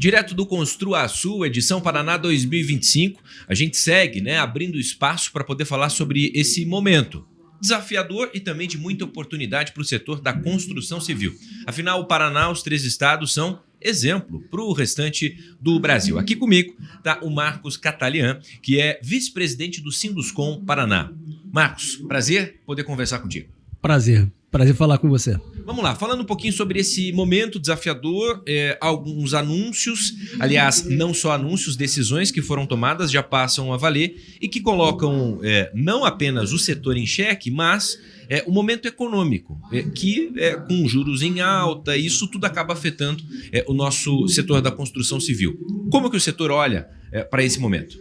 Direto do Construa Sul, edição Paraná 2025, a gente segue, abrindo espaço para poder falar sobre esse momento desafiador e também de muita oportunidade para o setor da construção civil. Afinal, o Paraná, os 3 estados são exemplo para o restante do Brasil. Aqui comigo está o Marcos Catalian, que é vice-presidente do Sinduscon Paraná. Marcos, prazer poder conversar contigo. Prazer falar com você. Vamos lá, falando um pouquinho sobre esse momento desafiador, alguns anúncios, aliás, não só anúncios, decisões que foram tomadas já passam a valer e que colocam não apenas o setor em xeque, mas o momento econômico, que com juros em alta, isso tudo acaba afetando o nosso setor da construção civil. Como que o setor olha para esse momento?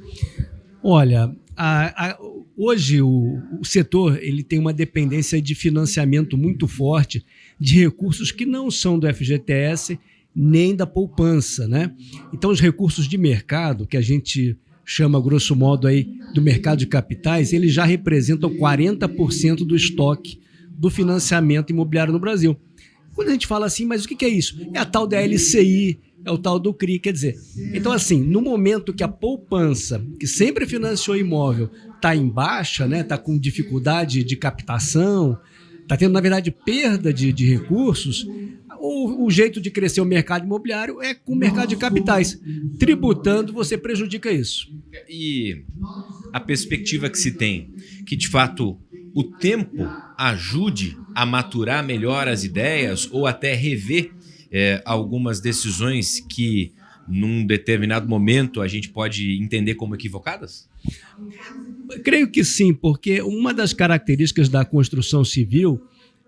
Olha, hoje o setor ele tem uma dependência de financiamento muito forte de recursos que não são do FGTS nem da poupança, né? Então os recursos de mercado, que a gente chama grosso modo aí do mercado de capitais, eles já representam 40% do estoque do financiamento imobiliário no Brasil. Quando a gente fala assim, mas o que é isso? É a tal da LCI, é o tal do CRI, quer dizer. Então, assim, no momento que a poupança, que sempre financiou imóvel, está em baixa, né, está com dificuldade de captação, está tendo, na verdade, perda de recursos, o jeito de crescer o mercado imobiliário é com o mercado de capitais. Tributando, você prejudica isso. E a perspectiva que se tem, que de fato o tempo ajude a maturar melhor as ideias ou até rever algumas decisões que num determinado momento a gente pode entender como equivocadas? Creio que sim, porque uma das características da construção civil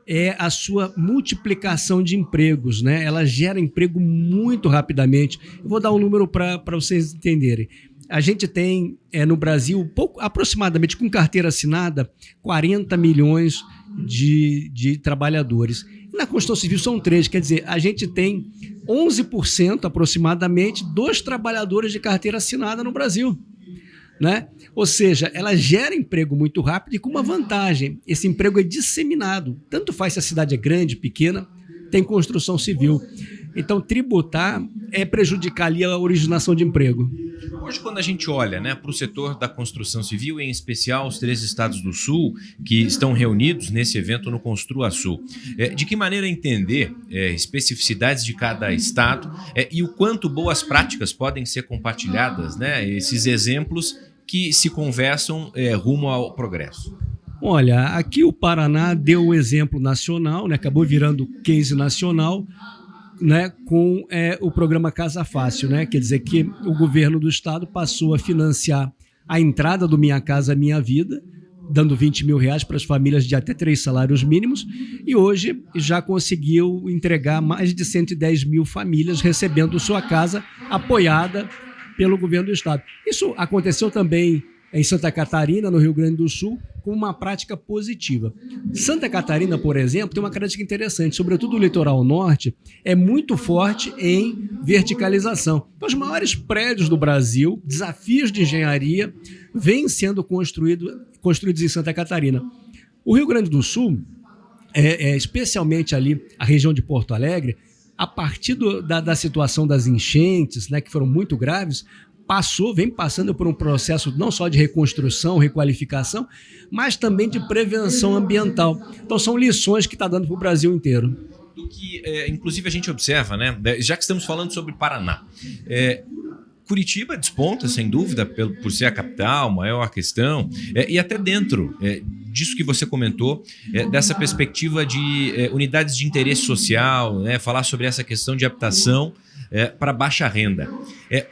é a sua multiplicação de empregos, né? Ela gera emprego muito rapidamente. Eu vou dar um número para vocês entenderem. A gente tem no Brasil, aproximadamente com carteira assinada, 40 milhões de trabalhadores. Na construção civil são 3, quer dizer, a gente tem 11% aproximadamente dos trabalhadores de carteira assinada no Brasil, né? Ou seja, ela gera emprego muito rápido e com uma vantagem, esse emprego é disseminado, tanto faz se a cidade é grande, pequena, tem construção civil. Então, tributar é prejudicar ali a originação de emprego. Hoje, quando a gente olha para o setor da construção civil, em especial os 3 estados do Sul, que estão reunidos nesse evento no Construa Sul, de que maneira entender especificidades de cada estado e o quanto boas práticas podem ser compartilhadas, esses exemplos que se conversam rumo ao progresso? Olha, aqui o Paraná deu o exemplo nacional, acabou virando case nacional, com o programa Casa Fácil, quer dizer que o governo do estado passou a financiar a entrada do Minha Casa Minha Vida, dando R$20 mil para as famílias de até 3 salários mínimos, e hoje já conseguiu entregar mais de 110 mil famílias recebendo sua casa apoiada pelo governo do estado. Isso aconteceu também em Santa Catarina, no Rio Grande do Sul, com uma prática positiva. Santa Catarina, por exemplo, tem uma característica interessante, sobretudo o litoral norte, é muito forte em verticalização. Então, os maiores prédios do Brasil, desafios de engenharia, vêm sendo construídos em Santa Catarina. O Rio Grande do Sul, especialmente ali a região de Porto Alegre, a partir da situação das enchentes, que foram muito graves, vem passando por um processo não só de reconstrução, requalificação, mas também de prevenção ambiental. Então são lições que está dando para o Brasil inteiro. Do que, inclusive, a gente observa, já que estamos falando sobre Paraná, Curitiba desponta, sem dúvida, por ser a capital, maior questão, e até dentro disso que você comentou, dessa perspectiva de unidades de interesse social, falar sobre essa questão de habitação para baixa renda.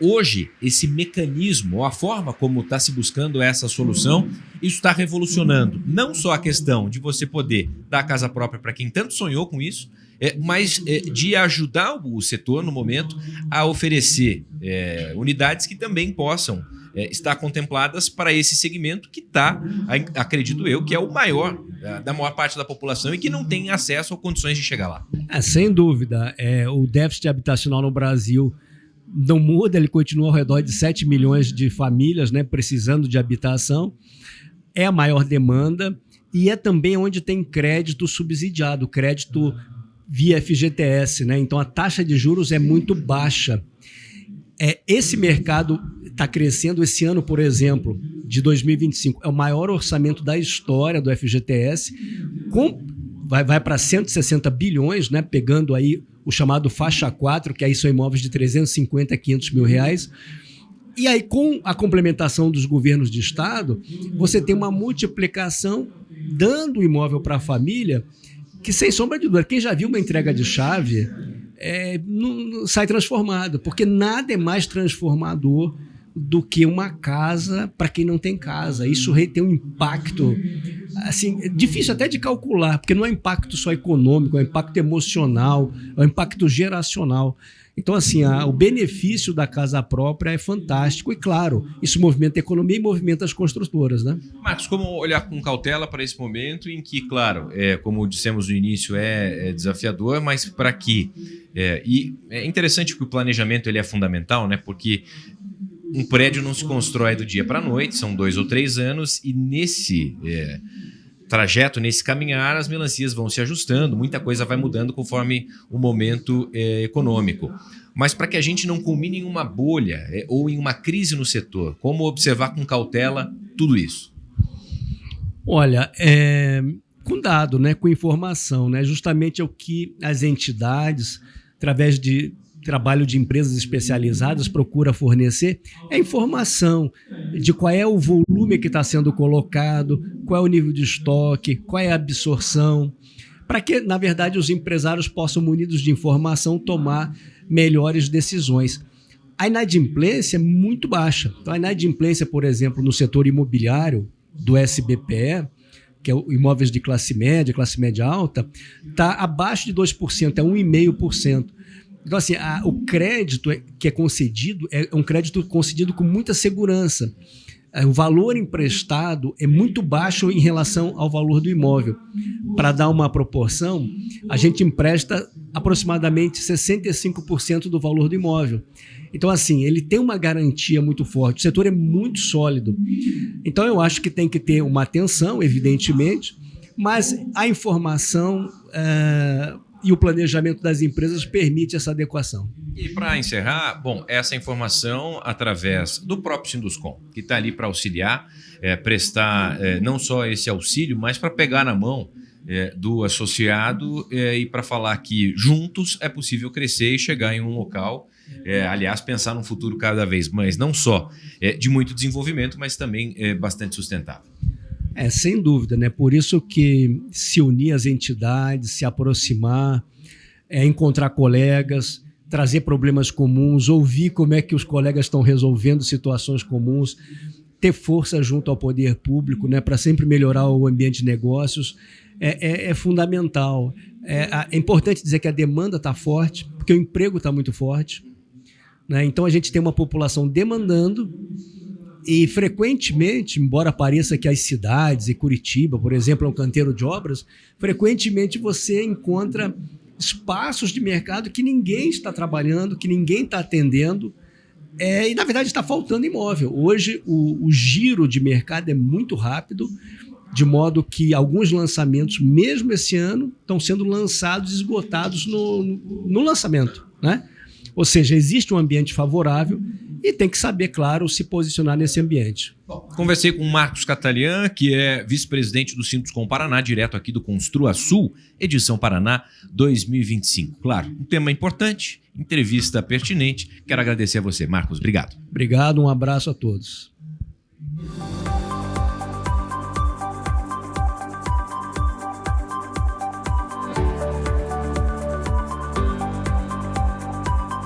Hoje, esse mecanismo, a forma como está se buscando essa solução, isso está revolucionando não só a questão de você poder dar a casa própria para quem tanto sonhou com isso, mas de ajudar o setor, no momento, a oferecer unidades que também possam estar contempladas para esse segmento que está, acredito eu, que é o maior, da maior parte da população e que não tem acesso a condições de chegar lá. Sem dúvida, o déficit habitacional no Brasil não muda, ele continua ao redor de 7 milhões de famílias precisando de habitação, é a maior demanda e é também onde tem crédito subsidiado, crédito via FGTS, Então a taxa de juros é muito baixa. Esse mercado está crescendo. Esse ano, por exemplo, de 2025, é o maior orçamento da história do FGTS, vai para 160 bilhões, né, pegando aí o chamado faixa 4, que aí são imóveis de 350 a 500 mil reais. E aí, com a complementação dos governos de estado, você tem uma multiplicação dando o imóvel para a família, que, sem sombra de dúvida, quem já viu uma entrega de chave não sai transformado, porque nada é mais transformador do que uma casa para quem não tem casa. Isso tem um impacto assim, difícil até de calcular, porque não é impacto só econômico, é impacto emocional, é um impacto geracional. Então, assim, o benefício da casa própria é fantástico e, claro, isso movimenta a economia e movimenta as construtoras, né? Marcos, como olhar com cautela para esse momento em que, claro, como dissemos no início, é desafiador, mas para que... e é interessante que o planejamento ele é fundamental, né? Porque um prédio não se constrói do dia para a noite, são 2 ou 3 anos, e nesse trajeto, nesse caminhar, as melancias vão se ajustando, muita coisa vai mudando conforme o momento econômico. Mas para que a gente não culmine em uma bolha ou em uma crise no setor, como observar com cautela tudo isso? Olha, com dado, né, com informação, né, justamente é o que as entidades, através de trabalho de empresas especializadas, procura fornecer informação de qual é o volume que está sendo colocado, qual é o nível de estoque, qual é a absorção, para que, na verdade, os empresários possam, munidos de informação, tomar melhores decisões. A inadimplência é muito baixa. Então, a inadimplência, por exemplo, no setor imobiliário do SBPE, que é o imóveis de classe média alta, está abaixo de 2%, é 1,5%. Então, assim, o crédito que é concedido é um crédito concedido com muita segurança. O valor emprestado é muito baixo em relação ao valor do imóvel. Para dar uma proporção, a gente empresta aproximadamente 65% do valor do imóvel. Então, assim, ele tem uma garantia muito forte. O setor é muito sólido. Então, eu acho que tem que ter uma atenção, evidentemente, mas a informação e o planejamento das empresas permite essa adequação. E para encerrar, essa informação através do próprio Sinduscom, que está ali para auxiliar, prestar não só esse auxílio, mas para pegar na mão do associado e para falar que juntos é possível crescer e chegar em um local, aliás, pensar num futuro cada vez mais, não só de muito desenvolvimento, mas também bastante sustentável. Sem dúvida, né? Por isso que se unir às entidades, se aproximar, encontrar colegas, trazer problemas comuns, ouvir como é que os colegas estão resolvendo situações comuns, ter força junto ao poder público, né, para sempre melhorar o ambiente de negócios, é fundamental. É importante dizer que a demanda está forte, porque o emprego está muito forte, né? Então a gente tem uma população demandando. E, frequentemente, embora pareça que as cidades, e Curitiba, por exemplo, é um canteiro de obras, frequentemente você encontra espaços de mercado que ninguém está trabalhando, que ninguém está atendendo, e, na verdade, está faltando imóvel. Hoje, o giro de mercado é muito rápido, de modo que alguns lançamentos, mesmo esse ano, estão sendo lançados e esgotados no lançamento, né? Ou seja, existe um ambiente favorável e tem que saber, claro, se posicionar nesse ambiente. Conversei com o Marcos Catalian, que é vice-presidente do Sinduscom Paraná, direto aqui do Construa Sul, edição Paraná 2025. Claro, um tema importante, entrevista pertinente. Quero agradecer a você, Marcos. Obrigado. Obrigado, um abraço a todos.